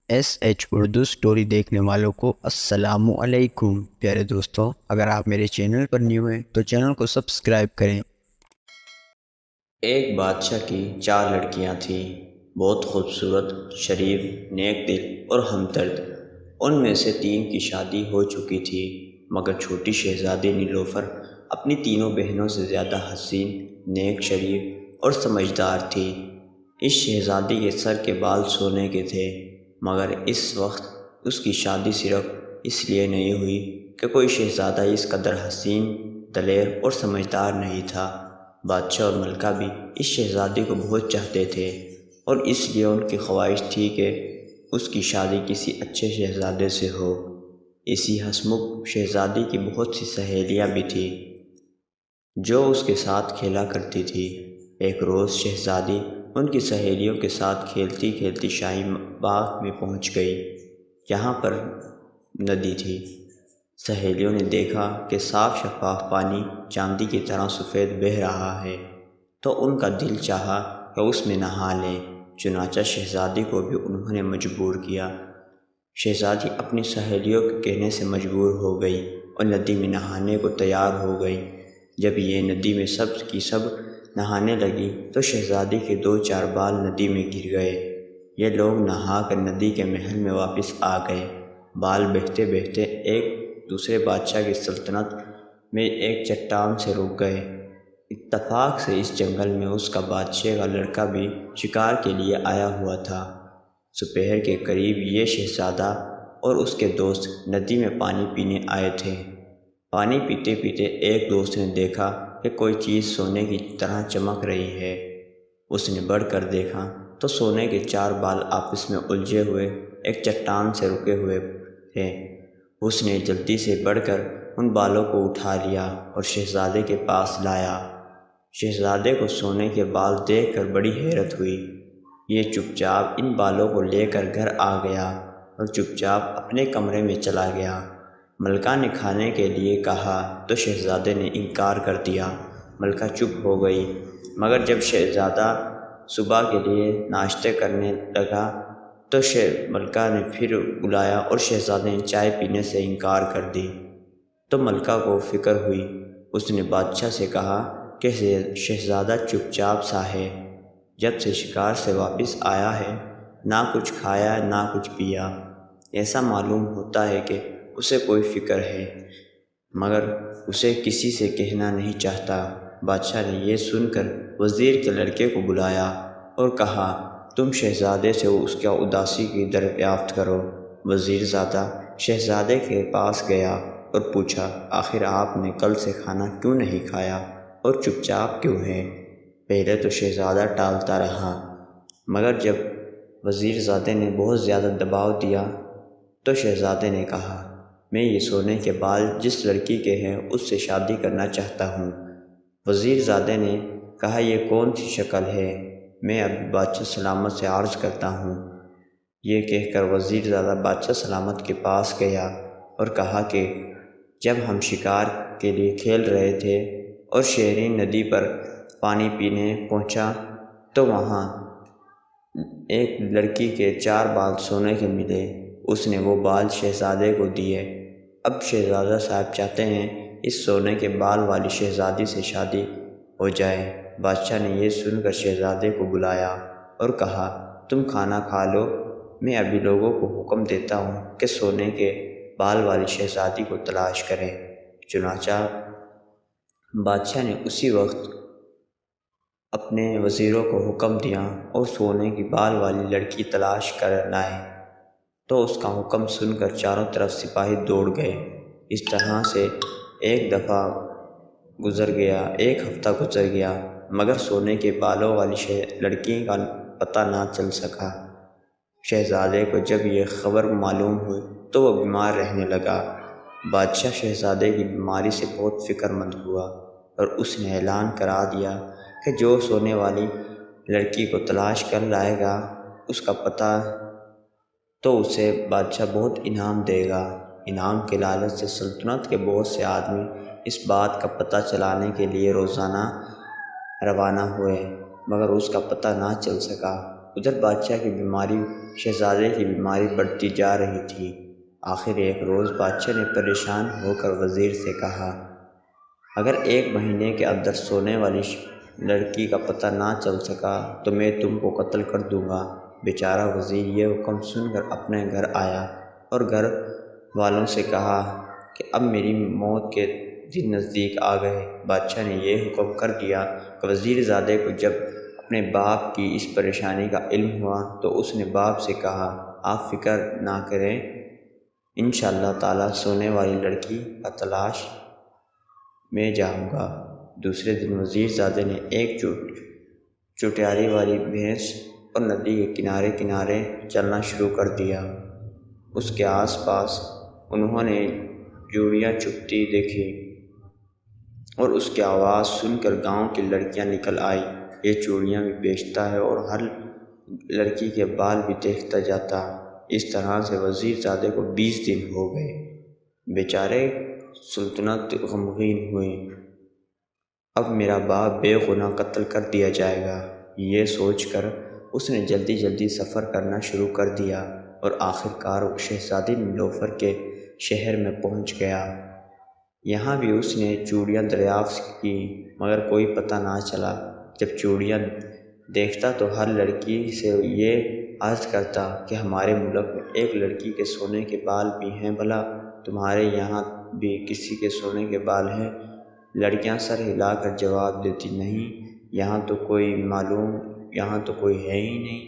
S H Urdu story دیکھنے والوں کو السلام علیکم پیارے دوستوں۔ اگر آپ میرے چینل پر نیو ہیں تو چینل کو سبسکرائب کریں۔ ایک بادشاہ کی 4 لڑکیاں تھیں، بہت خوبصورت، شریف، نیک دل اور ہمدرد۔ ان میں سے 3 کی شادی ہو چکی تھی، مگر چھوٹی شہزادی نیلوفر اپنی تینوں بہنوں سے زیادہ حسین، نیک، شریف اور سمجھدار تھی۔ اس شہزادی کے سر کے بال سونے کے تھے، مگر اس وقت اس کی شادی صرف اس لیے نہیں ہوئی کہ کوئی شہزادہ اس قدر حسین، دلیر اور سمجھدار نہیں تھا۔ بادشاہ اور ملکہ بھی اس شہزادی کو بہت چاہتے تھے، اور اس لیے ان کی خواہش تھی کہ اس کی شادی کسی اچھے شہزادے سے ہو۔ اسی ہنسمکھ شہزادی کی بہت سی سہیلیاں بھی تھیں جو اس کے ساتھ کھیلا کرتی تھی۔ ایک روز شہزادی ان کی سہیلیوں کے ساتھ کھیلتی کھیلتی شاہی باغ میں پہنچ گئی، جہاں پر ندی تھی۔ سہیلیوں نے دیکھا کہ صاف شفاف پانی چاندی کی طرح سفید بہہ رہا ہے، تو ان کا دل چاہا کہ اس میں نہا لیں۔ چنانچہ شہزادی کو بھی انہوں نے مجبور کیا۔ شہزادی اپنی سہیلیوں کے کہنے سے مجبور ہو گئی اور ندی میں نہانے کو تیار ہو گئی۔ جب یہ ندی میں سب کی سب نہانے لگی تو شہزادی کے 2-4 بال ندی میں گر گئے۔ یہ لوگ نہا کر ندی کے محل میں واپس آ گئے۔ بال بہتے بہتے ایک دوسرے بادشاہ کی سلطنت میں ایک چٹان سے رک گئے۔ اتفاق سے اس جنگل میں اس کا بادشاہ کا لڑکا بھی شکار کے لیے آیا ہوا تھا۔ دوپہر کے قریب یہ شہزادہ اور اس کے دوست ندی میں پانی پینے آئے تھے۔ پانی پیتے پیتے ایک دوست نے دیکھا کہ کوئی چیز سونے کی طرح چمک رہی ہے۔ اس نے بڑھ کر دیکھا تو سونے کے 4 بال آپس میں الجھے ہوئے ایک چٹان سے رکے ہوئے تھے۔ اس نے جلدی سے بڑھ کر ان بالوں کو اٹھا لیا اور شہزادے کے پاس لایا۔ شہزادے کو سونے کے بال دیکھ کر بڑی حیرت ہوئی۔ یہ چپ چاپ ان بالوں کو لے کر گھر آ گیا اور چپ چاپ اپنے کمرے میں چلا گیا۔ ملکہ نے کھانے کے لیے کہا تو شہزادے نے انکار کر دیا۔ ملکہ چپ ہو گئی، مگر جب شہزادہ صبح کے لیے ناشتے کرنے لگا تو ملکہ نے پھر بلایا اور شہزادے نے چائے پینے سے انکار کر دی۔ تو ملکہ کو فکر ہوئی۔ اس نے بادشاہ سے کہا کہ شہزادہ چپ چاپ سا ہے، جب سے شکار سے واپس آیا ہے نہ کچھ کھایا نہ کچھ پیا۔ ایسا معلوم ہوتا ہے کہ اسے کوئی فکر ہے، مگر اسے کسی سے کہنا نہیں چاہتا۔ بادشاہ نے یہ سن کر وزیر کے لڑکے کو بلایا اور کہا، تم شہزادے سے اس کا اداسی کی دریافت کرو۔ وزیر زادہ شہزادے کے پاس گیا اور پوچھا، آخر آپ نے کل سے کھانا کیوں نہیں کھایا اور چپ چاپ کیوں ہے؟ پہلے تو شہزادہ ٹالتا رہا، مگر جب وزیر زادے نے بہت زیادہ دباؤ دیا تو شہزادے نے کہا، میں یہ سونے کے بال جس لڑکی کے ہیں اس سے شادی کرنا چاہتا ہوں۔ وزیر زادے نے کہا، یہ کون سی شکل ہے؟ میں اب بادشاہ سلامت سے عرض کرتا ہوں۔ یہ کہہ کر وزیر زادہ بادشاہ سلامت کے پاس گیا اور کہا کہ جب ہم شکار کے لیے کھیل رہے تھے اور شیرین ندی پر پانی پینے پہنچا تو وہاں ایک لڑکی کے 4 بال سونے کے ملے۔ اس نے وہ بال شہزادے کو دیے۔ اب شہزادہ صاحب چاہتے ہیں اس سونے کے بال والی شہزادی سے شادی ہو جائے۔ بادشاہ نے یہ سن کر شہزادے کو بلایا اور کہا، تم کھانا کھا لو، میں ابھی لوگوں کو حکم دیتا ہوں کہ سونے کے بال والی شہزادی کو تلاش کریں۔ چنانچہ بادشاہ نے اسی وقت اپنے وزیروں کو حکم دیا اور سونے کی بال والی لڑکی تلاش کر لائے۔ تو اس کا حکم سن کر چاروں طرف سپاہی دوڑ گئے۔ اس طرح سے ایک ہفتہ گزر گیا، مگر سونے کے بالوں والی لڑکی کا پتہ نہ چل سکا۔ شہزادے کو جب یہ خبر معلوم ہوئی تو وہ بیمار رہنے لگا۔ بادشاہ شہزادے کی بیماری سے بہت فکر مند ہوا اور اس نے اعلان کرا دیا کہ جو سونے والی لڑکی کو تلاش کر لائے گا اس کا پتہ تو اسے بادشاہ بہت انعام دے گا۔ انعام کے لالچ سے سلطنت کے بہت سے آدمی اس بات کا پتہ چلانے کے لیے روزانہ روانہ ہوئے، مگر اس کا پتہ نہ چل سکا۔ ادھر بادشاہ کی بیماری شہزادے کی بیماری بڑھتی جا رہی تھی۔ آخر ایک روز بادشاہ نے پریشان ہو کر وزیر سے کہا، اگر 1 مہینے کے اندر سونے والی لڑکی کا پتہ نہ چل سکا تو میں تم کو قتل کر دوں گا۔ بیچارہ وزیر یہ حکم سن کر اپنے گھر آیا اور گھر والوں سے کہا کہ اب میری موت کے دن نزدیک آ گئے۔ بادشاہ نے یہ حکم کر دیا کہ وزیر زادے کو جب اپنے باپ کی اس پریشانی کا علم ہوا تو اس نے باپ سے کہا، آپ فکر نہ کریں، انشاءاللہ تعالیٰ سونے والی لڑکی کا تلاش میں جاؤں گا۔ دوسرے دن وزیر زادے نے ایک چوٹیاری والی بھینس اور ندی کے کنارے کنارے چلنا شروع کر دیا۔ اس کے آس پاس انہوں نے جوڑیاں چپتی دیکھی اور اس کی آواز سن کر گاؤں کی لڑکیاں نکل آئی۔ یہ چوڑیاں بھی بیچتا ہے اور ہر لڑکی کے بال بھی دیکھتا جاتا۔ اس طرح سے وزیر زادے کو 20 دن ہو گئے۔ بیچارے سلطنت غمگین ہوئے۔ اب میرا باپ بے گناہ قتل کر دیا جائے گا، یہ سوچ کر اس نے جلدی جلدی سفر کرنا شروع کر دیا اور آخر کار شہزادی نیلوفر کے شہر میں پہنچ گیا۔ یہاں بھی اس نے چوڑیاں دریافت کی مگر کوئی پتہ نہ چلا۔ جب چوڑیاں دیکھتا تو ہر لڑکی سے یہ عرض کرتا کہ ہمارے ملک میں ایک لڑکی کے سونے کے بال بھی ہیں، بھلا تمہارے یہاں بھی کسی کے سونے کے بال ہیں؟ لڑکیاں سر ہلا کر جواب دیتی، نہیں، یہاں تو کوئی ہے ہی نہیں۔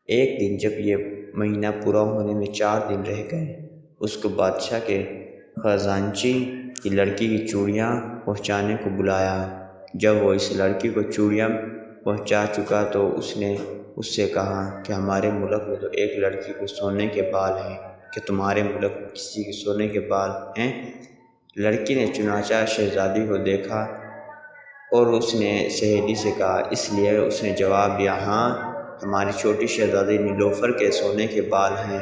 ایک دن جب یہ مہینہ پورا ہونے میں 4 دن رہ گئے، اس کو بادشاہ کے خزانچی کی لڑکی کی چوڑیاں پہنچانے کو بلایا۔ جب وہ اس لڑکی کو چوڑیاں پہنچا چکا تو اس نے اس سے کہا کہ ہمارے ملک میں تو ایک لڑکی کے سونے کے بال ہیں، کہ تمہارے ملک میں کسی کے سونے کے بال ہیں؟ لڑکی نے چنانچہ شہزادی کو دیکھا اور اس نے سہیلی سے کہا، اس لیے اس نے جواب دیا، ہاں، ہماری چھوٹی شہزادی نیلوفر کے سونے کے بال ہیں۔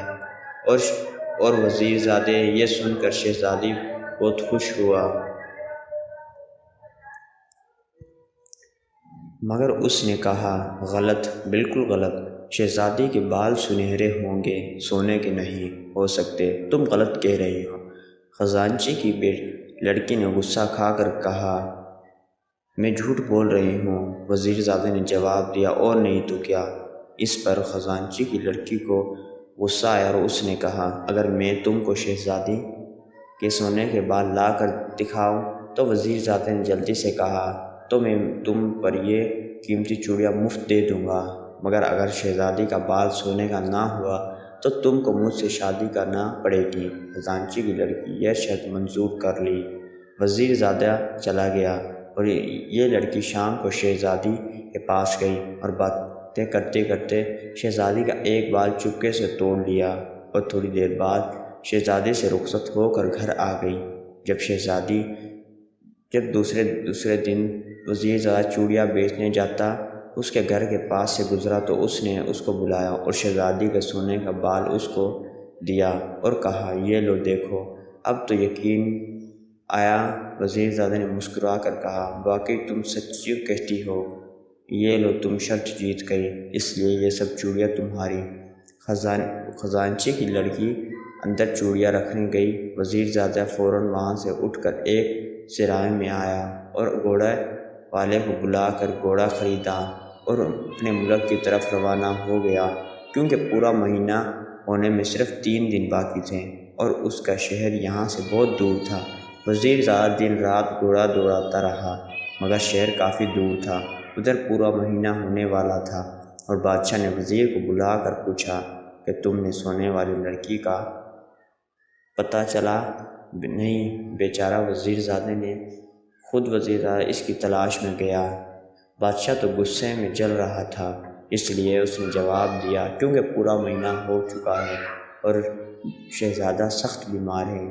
اور وزیر زادے یہ سن کر شہزادی بہت خوش ہوا، مگر اس نے کہا، غلط، بالکل غلط، شہزادی کے بال سنہرے ہوں گے، سونے کے نہیں ہو سکتے، تم غلط کہہ رہی ہو۔ خزانچی کی لڑکی نے غصہ کھا کر کہا، میں جھوٹ بول رہی ہوں۔ وزیر زادے نے جواب دیا، اور نہیں تو کیا۔ اس پر خزانچی کی لڑکی کو غصہ آیا اور اس نے کہا، اگر میں تم کو شہزادی کے سونے کے بال لا کر دکھاؤں تو وزیر زادے نے جلدی سے کہا، تو میں تم پر یہ قیمتی چوڑیاں مفت دے دوں گا، مگر اگر شہزادی کا بال سونے کا نہ ہوا تو تم کو مجھ سے شادی کرنا پڑے گی۔ خزانچی کی لڑکی یہ شرط منظور کر لی۔ وزیر زادہ چلا گیا اور یہ لڑکی شام کو شہزادی کے پاس گئی اور باتیں کرتے کرتے شہزادی کا ایک بال چپکے سے توڑ لیا اور تھوڑی دیر بعد شہزادی سے رخصت ہو کر گھر آ گئی۔ جب دوسرے دن وزیر زادہ چوڑیاں بیچنے جاتا، اس کے گھر کے پاس سے گزرا تو اس نے اس کو بلایا اور شہزادی کے سونے کا بال اس کو دیا اور کہا، یہ لو دیکھو، اب تو یقین آیا۔ وزیر زادہ نے مسکرا کر کہا، واقعی تم سچ کہتی ہو، یہ لو تم شرط جیت گئی، اس لیے یہ سب چوڑیاں تمہاری۔ خزانچی کی لڑکی اندر چوڑیاں رکھنے گئی۔ وزیر زادہ فوراً وہاں سے اٹھ کر ایک سرائے میں آیا اور گھوڑے والے کو بلا کر گھوڑا خریدا اور اپنے ملک کی طرف روانہ ہو گیا، کیونکہ پورا مہینہ ہونے میں صرف 3 دن باقی تھے اور اس کا شہر یہاں سے بہت دور تھا۔ وزیر زادہ دن رات گھوڑا دوڑاتا رہا، مگر شہر کافی دور تھا، ادھر پورا مہینہ ہونے والا تھا اور بادشاہ نے وزیر کو بلا کر پوچھا کہ تم نے سونے والی لڑکی کا پتہ چلا؟ نہیں، بیچارہ وزیر زادے نے خود وزیر زادہ اس کی تلاش میں گیا۔ بادشاہ تو غصے میں جل رہا تھا، اس لیے اس نے جواب دیا، کیونکہ پورا مہینہ ہو چکا ہے اور شہزادہ سخت بیمار ہے،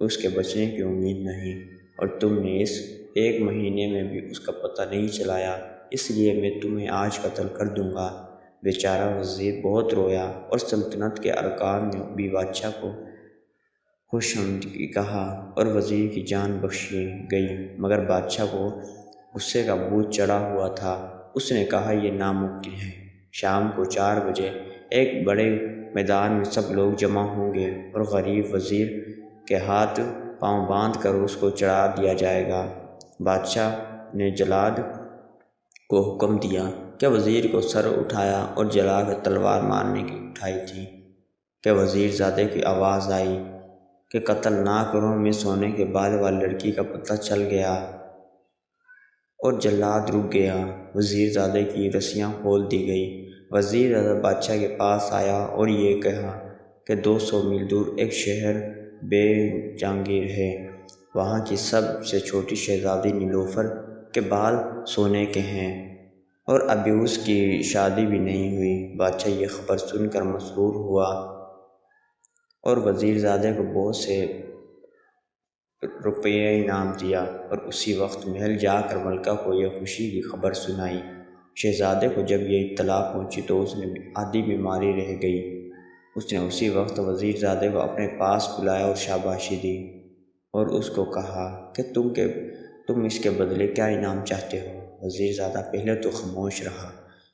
اس کے بچنے کی امید نہیں، اور تم نے اس 1 مہینے میں بھی اس کا پتہ نہیں چلایا، اس لیے میں تمہیں آج قتل کر دوں گا۔ بیچارہ وزیر بہت رویا اور سلطنت کے ارکان نے بھی بادشاہ کو خوش آمدید کہا اور وزیر کی جان بخشی گئی، مگر بادشاہ کو غصے کا بھوت چڑھا ہوا تھا۔ اس نے کہا، یہ ناممکن ہے۔ شام کو 4 بجے ایک بڑے میدان میں سب لوگ جمع ہوں گے اور غریب وزیر کے ہاتھ پاؤں باندھ کر اس کو چڑھا دیا جائے گا۔ بادشاہ نے جلاد کو حکم دیا کہ وزیر کو سر اٹھایا اور جلا کر تلوار مارنے کی اٹھائی تھی کہ وزیر زادے کی آواز آئی کہ قتل نہ کرو، میں سونے کے بعد والی لڑکی کا پتہ چل گیا، اور جلاد رک گیا۔ وزیر زادے کی رسیاں کھول دی گئی۔ وزیر زادہ بادشاہ کے پاس آیا اور یہ کہا کہ 200 میل دور ایک شہر بے جہانگیر ہے، وہاں کی سب سے چھوٹی شہزادی نیلوفر کے بال سونے کے ہیں اور ابھی اس کی شادی بھی نہیں ہوئی۔ بادشاہ یہ خبر سن کر مسرور ہوا اور وزیر زادے کو بہت سے روپیے انعام دیا اور اسی وقت محل جا کر ملکہ کو یہ خوشی کی خبر سنائی۔ شہزادے کو جب یہ اطلاع پہنچی تو اس نے آدھی بیماری رہ گئی۔ اس نے اسی وقت وزیر زادے کو اپنے پاس بلایا اور شاباشی دی اور اس کو کہا کہ تم اس کے بدلے کیا انعام چاہتے ہو؟ وزیر زادہ پہلے تو خاموش رہا،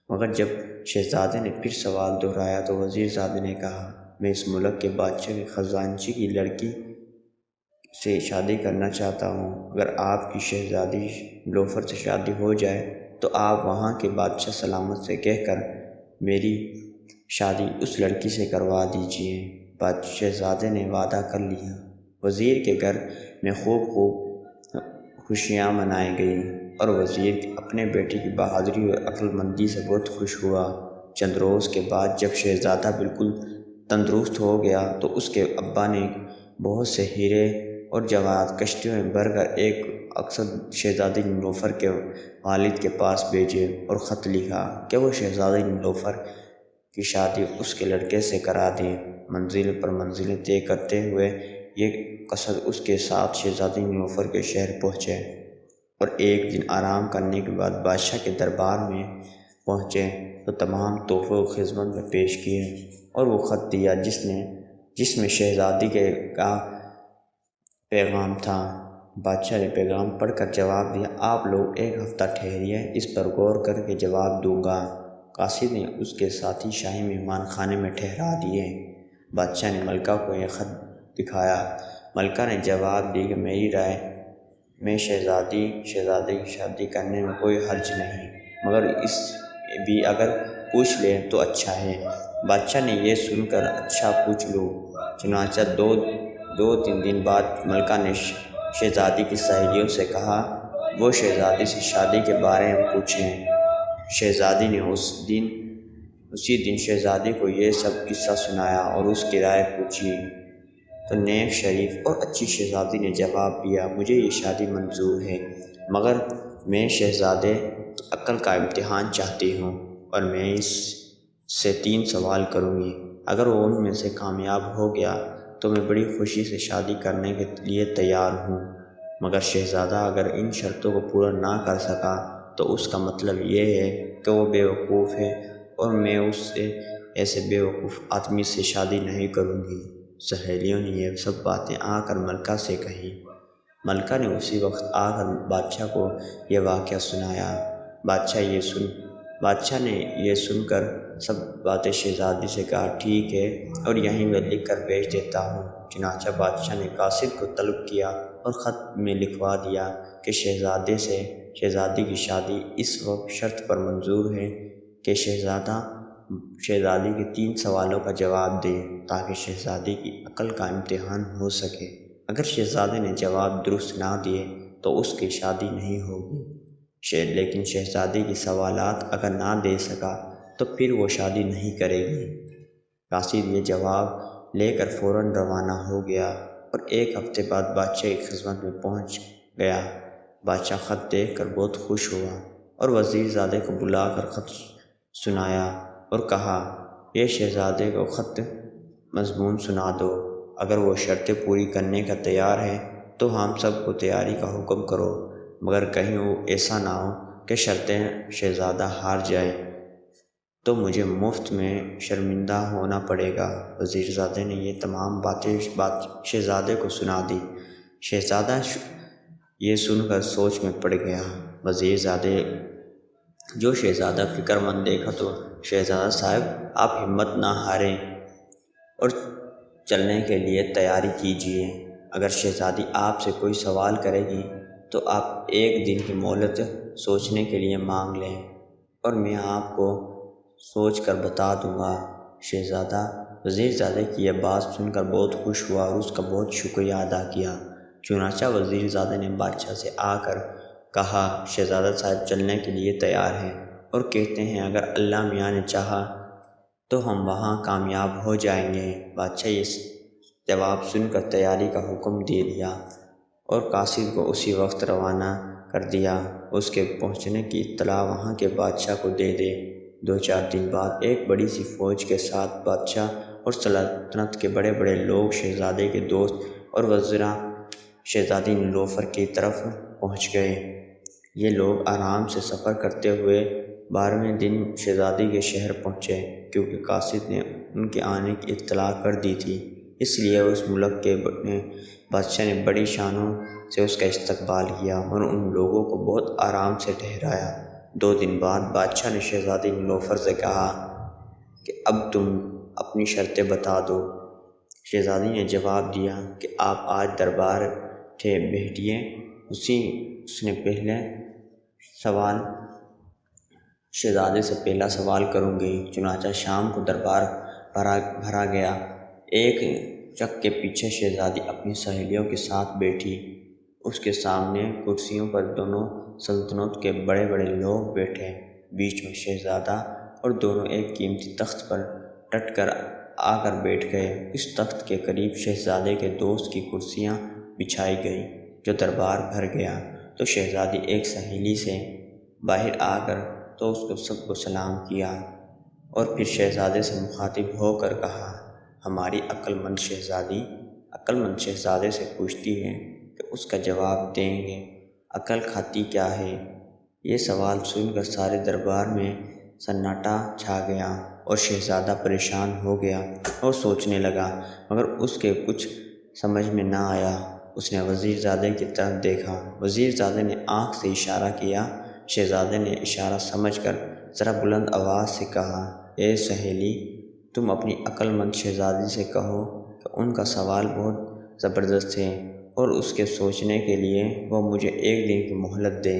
مگر جب شہزادے نے پھر سوال دہرایا تو وزیر زادے نے کہا، میں اس ملک کے بادشاہ کے خزانچی کی لڑکی سے شادی کرنا چاہتا ہوں۔ اگر آپ کی شہزادی نیلوفر سے شادی ہو جائے تو آپ وہاں کے بادشاہ سلامت سے کہہ کر میری شادی اس لڑکی سے کروا دیجیے۔ شہزادے نے وعدہ کر لیا۔ وزیر کے گھر میں خوب خوشیاں منائی گئی اور وزیر اپنے بیٹے کی بہادری اور عقل مندی سے بہت خوش ہوا۔ چند روز کے بعد جب شہزادہ بالکل تندرست ہو گیا تو اس کے ابا نے بہت سے ہیرے اور جواہرات کشتیوں میں بھر کر ایک اکثر شہزادی نیلوفر کے والد کے پاس بھیجے اور خط لکھا کہ وہ شہزادی نیلوفر کی شادی اس کے لڑکے سے کرا دیں۔ منزل پر منزلیں طے کرتے ہوئے یہ قصد اس کے ساتھ شہزادی نیلوفر کے شہر پہنچے اور ایک دن آرام کرنے کے بعد بادشاہ کے دربار میں پہنچے تو تمام تحفے و خدمت میں پیش کیے اور وہ خط دیا جس میں شہزادی کا پیغام تھا۔ بادشاہ نے پیغام پڑھ کر جواب دیا، آپ لوگ ایک ہفتہ ٹھہریے، اس پر غور کر کے جواب دوں گا۔ قاصد نے اس کے ساتھی شاہی مہمان خانے میں ٹھہرا دیے۔ بادشاہ نے ملکہ کو یہ خط دکھایا۔ ملکہ نے جواب دی کہ میری رائے میں شہزادے کی شادی کرنے میں کوئی حرج نہیں، مگر اس بھی اگر پوچھ لے تو اچھا ہے۔ بادشاہ نے یہ سن کر اچھا پوچھ لو۔ چنانچہ دو تین دن بعد ملکہ نے شہزادی کی سہیلیوں سے کہا وہ شہزادی سے شادی کے بارے میں پوچھیں۔ شہزادی نے اسی دن شہزادی کو یہ سب قصہ سنایا اور اس کی رائے پوچھی تو نیک، شریف اور اچھی شہزادی نے جواب دیا، مجھے یہ شادی منظور ہے، مگر میں شہزادے عقل کا امتحان چاہتی ہوں اور میں اس سے 3 سوال کروں گی۔ اگر وہ ان میں سے کامیاب ہو گیا تو میں بڑی خوشی سے شادی کرنے کے لیے تیار ہوں، مگر شہزادہ اگر ان شرطوں کو پورا نہ کر سکا تو اس کا مطلب یہ ہے کہ وہ بیوقوف ہے اور میں اس سے ایسے بیوقوف آدمی سے شادی نہیں کروں گی۔ سہیلیوں نے یہ سب باتیں آ کر ملکہ سے کہیں۔ ملکہ نے اسی وقت آ کر بادشاہ کو یہ واقعہ سنایا۔ بادشاہ نے یہ سن کر سب باتیں شہزادی سے کہا، ٹھیک ہے، اور یہیں میں لکھ کر بھیج دیتا ہوں۔ چنانچہ بادشاہ نے قاصد کو طلب کیا اور خط میں لکھوا دیا کہ شہزادی کی شادی اس وقت شرط پر منظور ہے کہ شہزادی کے 3 سوالوں کا جواب دے تاکہ شہزادی کی عقل کا امتحان ہو سکے۔ اگر شہزادے نے جواب درست نہ دیے تو اس کی شادی نہیں ہوگی، لیکن شہزادی کی سوالات اگر نہ دے سکا تو پھر وہ شادی نہیں کرے گی۔ قاصد یہ جواب لے کر فوراً روانہ ہو گیا اور 1 ہفتے بعد بادشاہ کی خدمت میں پہنچ گیا۔ بادشاہ خط دیکھ کر بہت خوش ہوا اور وزیر زادے کو بلا کر خط سنایا اور کہا، یہ شہزادے کو خط مضمون سنا دو، اگر وہ شرطیں پوری کرنے کا تیار ہے تو ہم سب کو تیاری کا حکم کرو، مگر کہیں وہ ایسا نہ ہو کہ شرطیں شہزادہ ہار جائے تو مجھے مفت میں شرمندہ ہونا پڑے گا۔ وزیر زادے نے یہ تمام باتیں شہزادے کو سنا دی۔ شہزادہ یہ سن کر سوچ میں پڑ گیا۔ وزیر زادے جو شہزادہ فکر مند دیکھا تو شہزادہ صاحب آپ ہمت نہ ہاریں، اور چلنے کے لیے تیاری کیجیے۔ اگر شہزادی آپ سے کوئی سوال کرے گی تو آپ 1 دن کی مہلت سوچنے کے لیے مانگ لیں اور میں آپ کو سوچ کر بتا دوں گا۔ شہزادہ وزیر زادے کی یہ بات سن کر بہت خوش ہوا اور اس کا بہت شکریہ ادا کیا۔ چنانچہ وزیر زادے نے بادشاہ سے آ کر کہا، شہزادہ صاحب چلنے کے لیے تیار ہیں اور کہتے ہیں اگر اللہ میاں نے چاہا تو ہم وہاں کامیاب ہو جائیں گے۔ بادشاہ یہ جواب سن کر تیاری کا حکم دے دیا اور قاصد کو اسی وقت روانہ کر دیا۔ اس کے پہنچنے کی اطلاع وہاں کے بادشاہ کو دے دے۔ 2-4 دن بعد ایک بڑی سی فوج کے ساتھ بادشاہ اور سلطنت کے بڑے بڑے لوگ شہزادے کے دوست اور وزراء شہزادی نیلوفر کی طرف پہنچ گئے۔ یہ لوگ آرام سے سفر کرتے ہوئے 12ویں دن شہزادی کے شہر پہنچے، کیونکہ قاصد نے ان کے آنے کی اطلاع کر دی تھی۔ اس لیے اس ملک کے بادشاہ نے بڑی شانوں سے اس کا استقبال کیا اور ان لوگوں کو بہت آرام سے ٹھہرایا۔ 2 دن بعد بادشاہ نے شہزادی نیلوفر سے کہا کہ اب تم اپنی شرطیں بتا دو۔ شہزادی نے جواب دیا کہ آپ آج دربار بیٹھیے۔ اس نے پہلے سوال شہزادے سے پہلا سوال کروں گی۔ چنانچہ شام کو دربار بھرا گیا۔ ایک چک کے پیچھے شہزادی اپنی سہیلیوں کے ساتھ بیٹھی۔ اس کے سامنے کرسیوں پر دونوں سلطنت کے بڑے بڑے لوگ بیٹھے، بیچ میں شہزادہ، اور دونوں ایک قیمتی تخت پر ڈٹ کر آ کر بیٹھ گئے۔ اس تخت کے قریب شہزادے کے دوست کی کرسیاں بچھائی گئی۔ جو دربار بھر گیا تو شہزادی ایک سہیلی سے باہر آ کر تو اس کو سب کو سلام کیا اور پھر شہزادے سے مخاطب ہو کر کہا، ہماری عقل مند شہزادے سے پوچھتی ہے کہ اس کا جواب دیں گے، عقل کھاتی کیا ہے؟ یہ سوال سن کر سارے دربار میں سناٹا چھا گیا اور شہزادہ پریشان ہو گیا اور سوچنے لگا، مگر اس کے کچھ سمجھ میں نہ آیا۔ اس نے وزیر زادے کی طرف دیکھا۔ وزیر زادے نے آنکھ سے اشارہ کیا۔ شہزادے نے اشارہ سمجھ کر ذرا بلند آواز سے کہا، اے سہیلی، تم اپنی عقل مند شہزادی سے کہو کہ ان کا سوال بہت زبردست ہے اور اس کے سوچنے کے لیے وہ مجھے 1 دن کی مہلت دے۔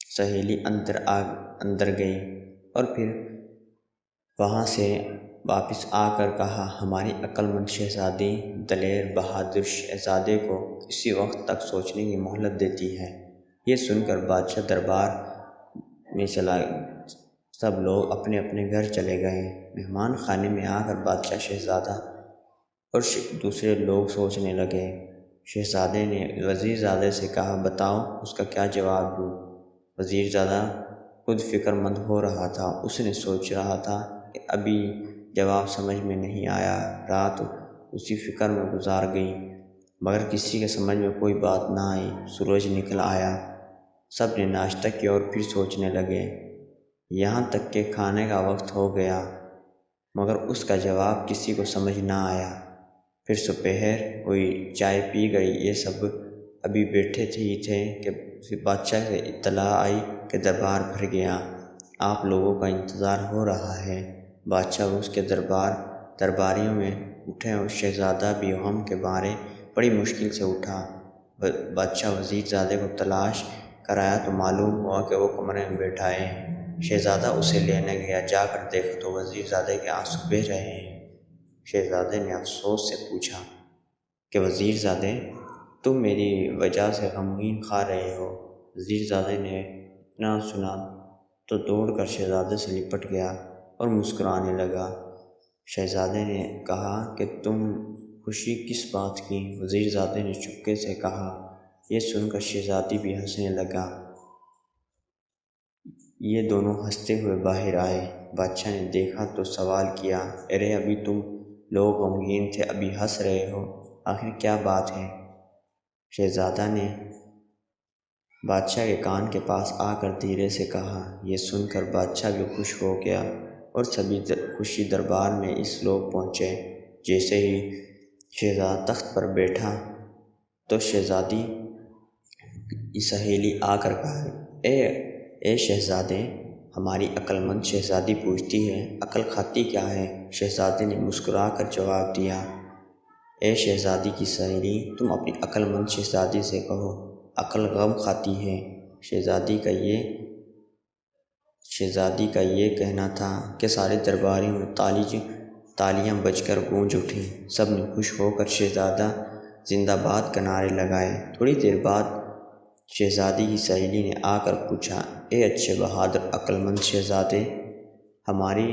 سہیلی اندر گئی اور پھر وہاں سے واپس آ کر کہا، ہماری عقل مند شہزادی دلیر بہادر شہزادے کو اسی وقت تک سوچنے کی مہلت دیتی ہے۔ یہ سن کر بادشاہ دربار میں سب لوگ اپنے اپنے گھر چلے گئے۔ مہمان خانے میں آ کر بادشاہ، شہزادہ اور دوسرے لوگ سوچنے لگے۔ شہزادے نے وزیر زادے سے کہا، بتاؤ اس کا کیا جواب دوں؟ وزیر زادہ خود فکر مند ہو رہا تھا۔ اس نے سوچ رہا تھا کہ ابھی جواب سمجھ میں نہیں آیا۔ رات اسی فکر میں گزار گئی، مگر کسی کے سمجھ میں کوئی بات نہ آئی۔ سورج نکل آیا، سب نے ناشتہ کیا اور پھر سوچنے لگے، یہاں تک کہ کھانے کا وقت ہو گیا، مگر اس کا جواب کسی کو سمجھ نہ آیا۔ پھر دوپہر ہوئی، چائے پی گئی۔ یہ سب ابھی بیٹھے ہی تھے کہ بادشاہ سے اطلاع آئی کہ دربار بھر گیا، آپ لوگوں کا انتظار ہو رہا ہے۔ بادشاہ اور اس کے درباریوں میں اٹھے اور شہزادہ بھی غم کے مارے بڑی مشکل سے اٹھا۔ بادشاہ وزیر زادے کو تلاش کرایا تو معلوم ہوا کہ وہ کمرے میں بیٹھا ہے۔ شہزادہ اسے لینے گیا، جا کر دیکھا تو وزیر زادے کے آنسو بہہ رہے ہیں۔ شہزادے نے افسوس سے پوچھا کہ وزیر زادے، تم میری وجہ سے غمگین کھا رہے ہو؟ وزیر زادے نے اتنا سنا تو دوڑ کر شہزادے سے لپٹ گیا اور مسکرانے لگا۔ شہزادے نے کہا کہ تم خوشی کس بات کی؟ وزیر زادے نے چپکے سے کہا۔ یہ سن کر شہزادی بھی ہنسنے لگا۔ یہ دونوں ہنستے ہوئے باہر آئے۔ بادشاہ نے دیکھا تو سوال کیا، ارے ابھی تم لوگ غمگین تھے، ابھی ہنس رہے ہو، آخر کیا بات ہے؟ شہزادہ نے بادشاہ کے کان کے پاس آ کر دھیرے سے کہا۔ یہ سن کر بادشاہ بھی خوش ہو گیا اور سبھی خوشی دربار میں اس لوگ پہنچے۔ جیسے ہی شہزادہ تخت پر بیٹھا تو شہزادی کی سہیلی آ کر کہا، اے شہزادے، ہماری عقل مند شہزادی پوچھتی ہے، عقل کھاتی کیا ہے؟ شہزادے نے مسکرا کر جواب دیا، اے شہزادی کی سہیلی، تم اپنی عقل مند شہزادی سے کہو، عقل غم کھاتی ہے۔ شہزادی کا یہ کہنا تھا کہ سارے درباریوں میں تالیاں بج کر گونج اٹھیں۔ سب نے خوش ہو کر شہزادہ زندہ باد کے نعرے لگائے۔ تھوڑی دیر بعد شہزادی کی سہیلی نے آ کر پوچھا، اے اچھے بہادر عقل مند شہزادے، ہماری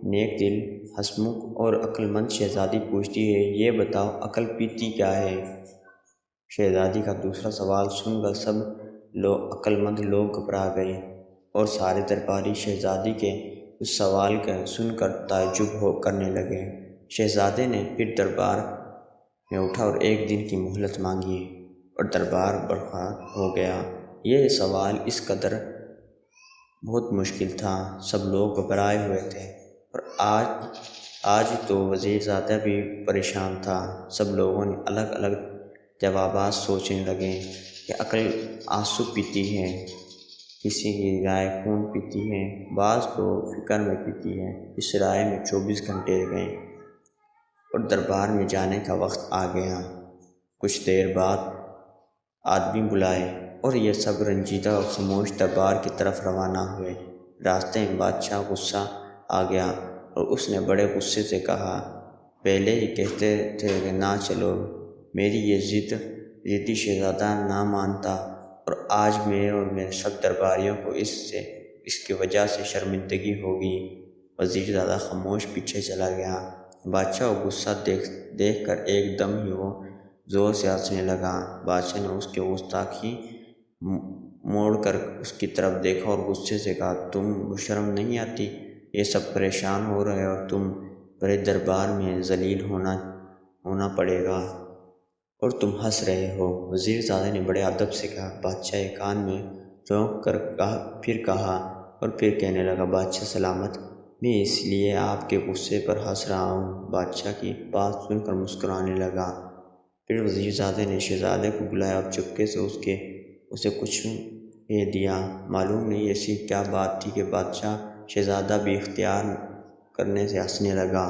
نیک دل ہسمکھ اور عقل مند شہزادی پوچھتی ہے، یہ بتاؤ عقل پیتی کیا ہے؟ شہزادی کا دوسرا سوال سن کر سب عقل مند لوگ گھبرا گئے اور سارے درباری شہزادی کے اس سوال کا سن کر تعجب کرنے لگے۔ شہزادے نے پھر دربار میں اٹھا اور 1 دن کی مہلت مانگی اور دربار برخاست ہو گیا۔ یہ سوال اس قدر بہت مشکل تھا، سب لوگ گھبرائے ہوئے تھے اور آج تو وزیر زادہ بھی پریشان تھا۔ سب لوگوں نے الگ الگ جوابات سوچنے لگے کہ عقل آنسو پیتی ہے، کسی کی رائے خون پیتی ہے، بعض کو فکر میں پیتی ہے۔ اس رائے میں 24 گھنٹے گئے اور دربار میں جانے کا وقت آ گیا۔ کچھ دیر بعد آدمی بلائے اور یہ سب رنجیدہ اور خاموش دربار کی طرف روانہ ہوئے۔ راستے میں بادشاہ غصہ آ گیا اور اس نے بڑے غصے سے کہا، پہلے ہی کہتے تھے کہ نہ چلو، میری یہ ضدی شہزادہ نہ مانتا اور آج میرے اور میرے سب درباریوں کو اس کی وجہ سے شرمندگی ہوگی۔ وزیر زادہ خاموش پیچھے چلا گیا۔ بادشاہ کو غصہ دیکھ کر ایک دم ہی وہ زور سے ہنسنے لگا۔ بادشاہ نے اس کی گستاخی موڑ کر اس کی طرف دیکھا اور غصے سے کہا، تم کو شرم نہیں آتی؟ یہ سب پریشان ہو رہے اور تم بڑے دربار میں ذلیل ہونا پڑے گا اور تم ہنس رہے ہو۔ وزیر زادہ نے بڑے ادب سے کہا۔ بادشاہ کان میں چونک کر پھر کہا اور پھر کہنے لگا، بادشاہ سلامت، میں اس لیے آپ کے غصے پر ہنس رہا ہوں۔ بادشاہ کی بات سن کر مسکرانے لگا۔ پھر وزیر زادہ نے شہزادے کو بلایا اور چپکے سے اسے کچھ کہہ دیا۔ معلوم نہیں ایسی کیا بات تھی کہ بادشاہ شہزادہ بھی اختیار کرنے سے ہنسنے لگا۔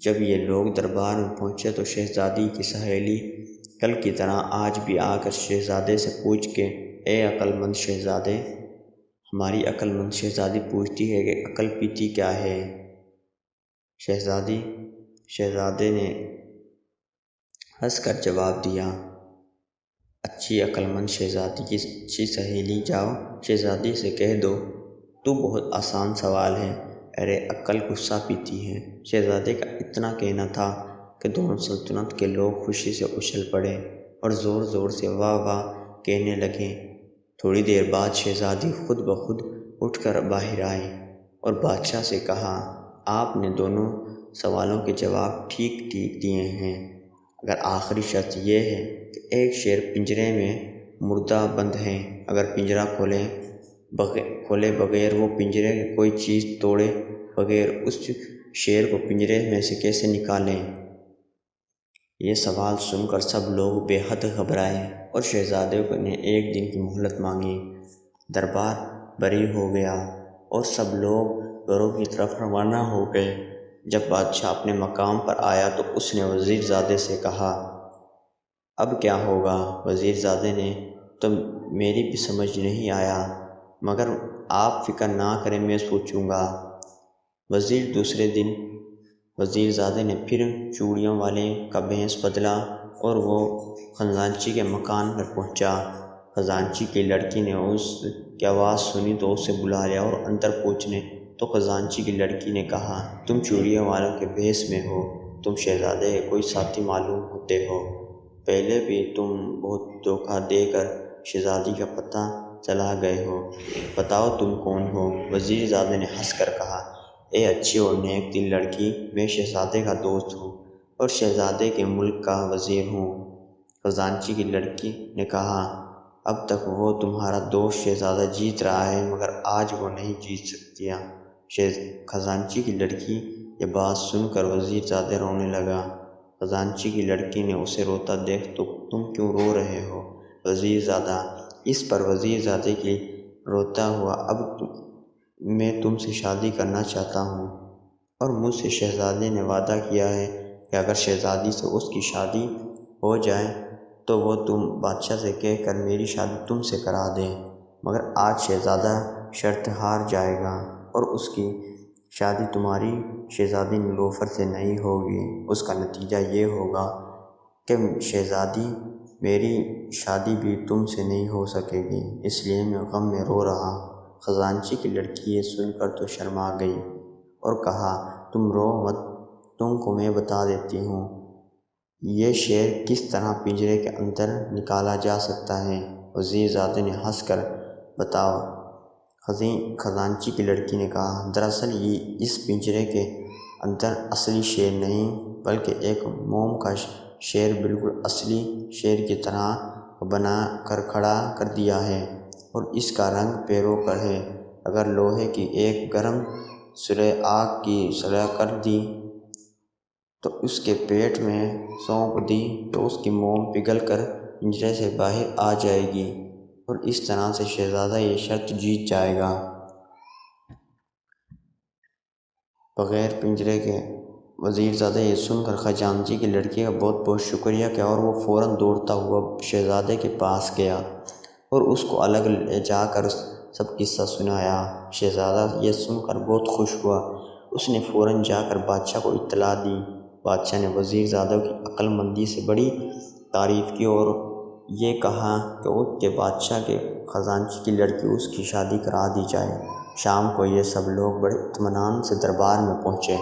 جب یہ لوگ دربار میں پہنچے تو شہزادی کی سہیلی کل کی طرح آج بھی آ کر شہزادے سے پوچھ کے، اے عقل مند شہزادے، ہماری عقل مند شہزادی پوچھتی ہے کہ عقل پیتی کیا ہے؟ شہزادے نے ہنس کر جواب دیا، اچھی عقل مند شہزادی کی اچھی سہیلی، جاؤ شہزادی سے کہہ دو، تو بہت آسان سوال ہے، ارے عقل غصہ پیتی ہے۔ شہزادے کا اتنا کہنا تھا کہ دونوں سلطنت کے لوگ خوشی سے اچھل پڑے اور زور زور سے واہ واہ کہنے لگے۔ تھوڑی دیر بعد شہزادی خود بخود اٹھ کر باہر آئی اور بادشاہ سے کہا، آپ نے دونوں سوالوں کے جواب ٹھیک دیے ہیں، اگر آخری شرط یہ ہے کہ ایک شیر پنجرے میں مردہ بند ہے، اگر پنجرہ کھولے بغیر وہ پنجرے کی کوئی چیز توڑے بغیر اس شیر کو پنجرے میں سے کیسے نکالیں؟ یہ سوال سن کر سب لوگ بے حد گھبرائے اور شہزادے نے 1 دن کی مہلت مانگی۔ دربار بری ہو گیا اور سب لوگ گھروں کی طرف روانہ ہو گئے۔ جب بادشاہ اپنے مقام پر آیا تو اس نے وزیر زادے سے کہا، اب کیا ہوگا؟ وزیر زادے نے، تو میری بھی سمجھ نہیں آیا، مگر آپ فکر نہ کریں، میں سوچوں گا۔ دوسرے دن وزیر زادے نے پھر چوڑیوں والے کا بھیس بدلا اور وہ خزانچی کے مکان پر پہنچا۔ خزانچی کی لڑکی نے اس کی آواز سنی تو اسے بلا لیا اور اندر پہنچنے تو خزانچی کی لڑکی نے کہا، تم چوڑیوں والوں کے بھیس میں ہو، تم شہزادے کے کوئی ساتھی معلوم ہوتے ہو، پہلے بھی تم بہت دھوکہ دے کر شہزادی کا پتہ چلا گئے ہو، بتاؤ تم کون ہو؟ وزیر زادے نے ہنس کر کہا، اے اچھی اور نیک دل لڑکی، میں شہزادے کا دوست ہوں اور شہزادے کے ملک کا وزیر ہوں۔ خزانچی کی لڑکی نے کہا، اب تک وہ تمہارا دوست شہزادہ جیت رہا ہے مگر آج وہ نہیں جیت سکتی۔ خزانچی کی لڑکی یہ بات سن کر وزیر زادہ رونے لگا۔ خزانچی کی لڑکی نے اسے روتا دیکھ تو تم کیوں رو رہے ہو؟ وزیر زادہ، اس پر وزیر زادے کی روتا ہوا، اب میں تم سے شادی کرنا چاہتا ہوں، اور مجھ سے شہزادے نے وعدہ کیا ہے کہ اگر شہزادی سے اس کی شادی ہو جائے تو وہ تم بادشاہ سے کہہ کر میری شادی تم سے کرا دے۔ مگر آج شہزادہ شرط ہار جائے گا اور اس کی شادی تمہاری شہزادی نیلوفر سے نہیں ہوگی۔ اس کا نتیجہ یہ ہوگا کہ شہزادی میری شادی بھی تم سے نہیں ہو سکے گی، اس لیے میں غم میں رو رہا ہوں۔ خزانچی کی لڑکی یہ سن کر تو شرما گئی اور کہا، تم رو مت، تم کو میں بتا دیتی ہوں یہ شیر کس طرح پنجرے کے اندر نکالا جا سکتا ہے۔ وزیر زادے نے ہنس کر بتاؤ۔ خزانچی کی لڑکی نے کہا، دراصل یہ اس پنجرے کے اندر اصلی شیر نہیں بلکہ ایک موم کا شیر بالکل اصلی شیر کی طرح بنا کر کھڑا کر دیا ہے، اور اس کا رنگ پیروں پر ہے۔ اگر لوہے کی ایک گرم سلح آگ کی صلاح کر دی تو اس کے پیٹ میں سونپ دی تو اس کی موم پگھل کر پنجرے سے باہر آ جائے گی، اور اس طرح سے شہزادہ یہ شرط جیت جائے گا۔ بغیر پنجرے کے وزیر زادہ یہ سن کر خزانچی کی لڑکی کا بہت بہت شکریہ کیا، اور وہ فوراً دوڑتا ہوا شہزادے کے پاس گیا اور اس کو الگ لے جا کر سب قصہ سنایا۔ شہزادہ یہ سن کر بہت خوش ہوا، اس نے فوراً جا کر بادشاہ کو اطلاع دی۔ بادشاہ نے وزیر زادہ کی عقل مندی سے بڑی تعریف کی اور یہ کہا کہ ان کے بادشاہ کے خزانچی کی لڑکی اس کی شادی کرا دی جائے۔ شام کو یہ سب لوگ بڑے اطمینان سے دربار میں پہنچے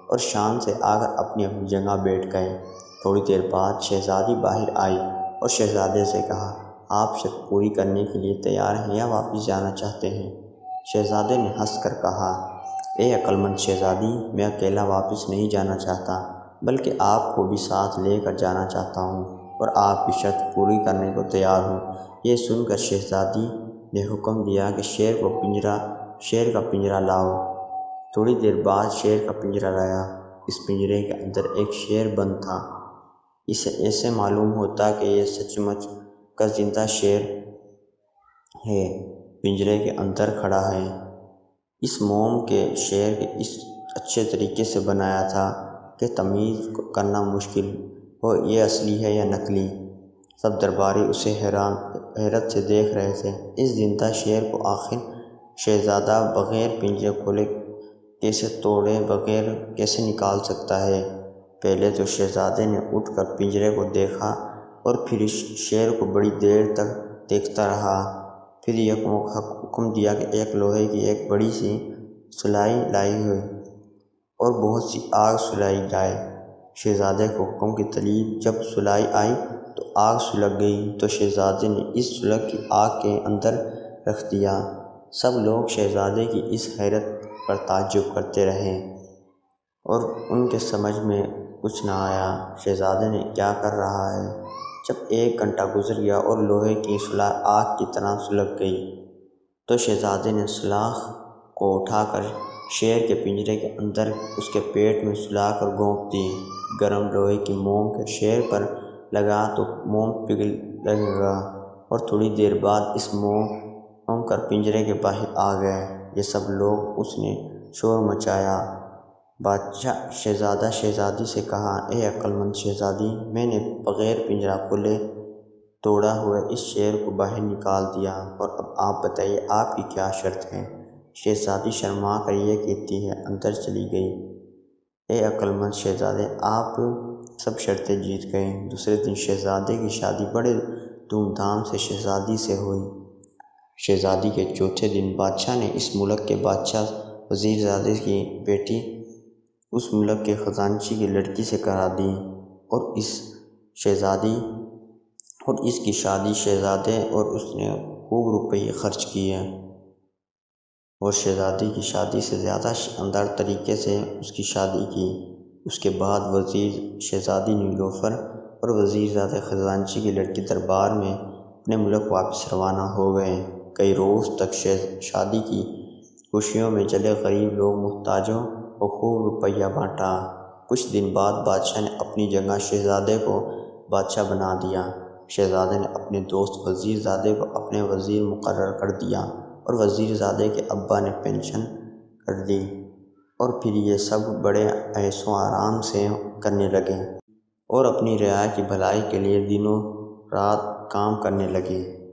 اور شام سے آ کر اپنی اپنی جگہ بیٹھ گئے۔ تھوڑی دیر بعد شہزادی باہر آئی اور شہزادے سے کہا، آپ شرط پوری کرنے کے لیے تیار ہیں یا واپس جانا چاہتے ہیں؟ شہزادے نے ہنس کر کہا، اے عقل مند شہزادی، میں اکیلا واپس نہیں جانا چاہتا بلکہ آپ کو بھی ساتھ لے کر جانا چاہتا ہوں، اور آپ کی شرط پوری کرنے کو تیار ہوں۔ یہ سن کر شہزادی نے حکم دیا کہ شیر کا پنجرا لاؤ۔ تھوڑی دیر بعد شیر کا پنجرا لایا۔ اس پنجرے کے اندر ایک شیر بند تھا۔ اسے ایسے معلوم ہوتا کہ یہ سچ مچ کا زندہ شیر ہے، پنجرے کے اندر کھڑا ہے۔ اس موم کے شیر کے اس اچھے طریقے سے بنایا تھا کہ تمیز کرنا مشکل ہو یہ اصلی ہے یا نقلی۔ سب درباری اسے حیرت سے دیکھ رہے تھے۔ اس زندہ شیر کو آخر شہزادہ بغیر پنجرے کھولے کیسے توڑے بغیر کیسے نکال سکتا ہے؟ پہلے تو شہزادے نے اٹھ کر پنجرے کو دیکھا اور پھر اس شیر کو بڑی دیر تک دیکھتا رہا۔ پھر حکم دیا کہ ایک لوہے کی ایک بڑی سی سلائی لائی ہوئی اور بہت سی آگ سلائی جائے۔ شہزادے کو حکم کی طلیب جب سلائی آئی تو آگ سلگ گئی تو شہزادے نے اس سلگ کی آگ کے اندر رکھ دیا۔ سب لوگ شہزادے کی اس حیرت پر تعجب کرتے رہے اور ان کے سمجھ میں کچھ نہ آیا شہزادے نے کیا کر رہا ہے۔ جب 1 گھنٹہ گزر گیا اور لوہے کی سلائی آگ کی طرح سلگ گئی تو شہزادے نے سلاخ کو اٹھا کر شیر کے پنجرے کے اندر اس کے پیٹ میں سلا کر گھونپ دی۔ گرم لوہے کی موم کے شیر پر لگا تو موم پگھلنے لگا اور تھوڑی دیر بعد اس موم کر پنجرے کے باہر آ گئے۔ یہ سب لوگ اس نے شور مچایا۔ بادشاہ شہزادی سے کہا، اے عقل مند شہزادی، میں نے بغیر پنجرا کھولے توڑا ہوا اس شیر کو باہر نکال دیا، اور اب آپ بتائیے آپ کی کیا شرط ہے؟ شہزادی شرما کر یہ کہتی ہے اندر چلی گئی۔ اے عقل مند شہزادے، آپ سب شرطیں جیت گئے۔ دوسرے دن شہزادے کی شادی بڑے دھوم دھام سے شہزادی سے ہوئی۔ شہزادی کے چوتھے دن بادشاہ نے اس ملک کے بادشاہ وزیر زادے کی بیٹی اس ملک کے خزانچی کی لڑکی سے کرا دی، اور اس کی شادی شہزادے اور اس نے خوب روپے خرچ کیے اور شہزادی کی شادی سے زیادہ شاندار طریقے سے اس کی شادی کی۔ اس کے بعد شہزادی نیلوفر اور وزیر زادہ خزانچی کی لڑکی دربار میں اپنے ملک واپس روانہ ہو گئے۔ کئی روز تک شادی کی خوشیوں میں جلے غریب لوگ محتاجوں کو خوب روپیہ بانٹا۔ کچھ دن بعد بادشاہ نے اپنی جگہ شہزادے کو بادشاہ بنا دیا۔ شہزادے نے اپنے دوست وزیر زادے کو اپنے وزیر مقرر کر دیا اور وزیر زادے کے ابا نے پینشن کر لی اور پھر یہ سب بڑے عیش و آرام سے کرنے لگے اور اپنی رعایا کی بھلائی کے لیے دنوں رات کام کرنے لگے۔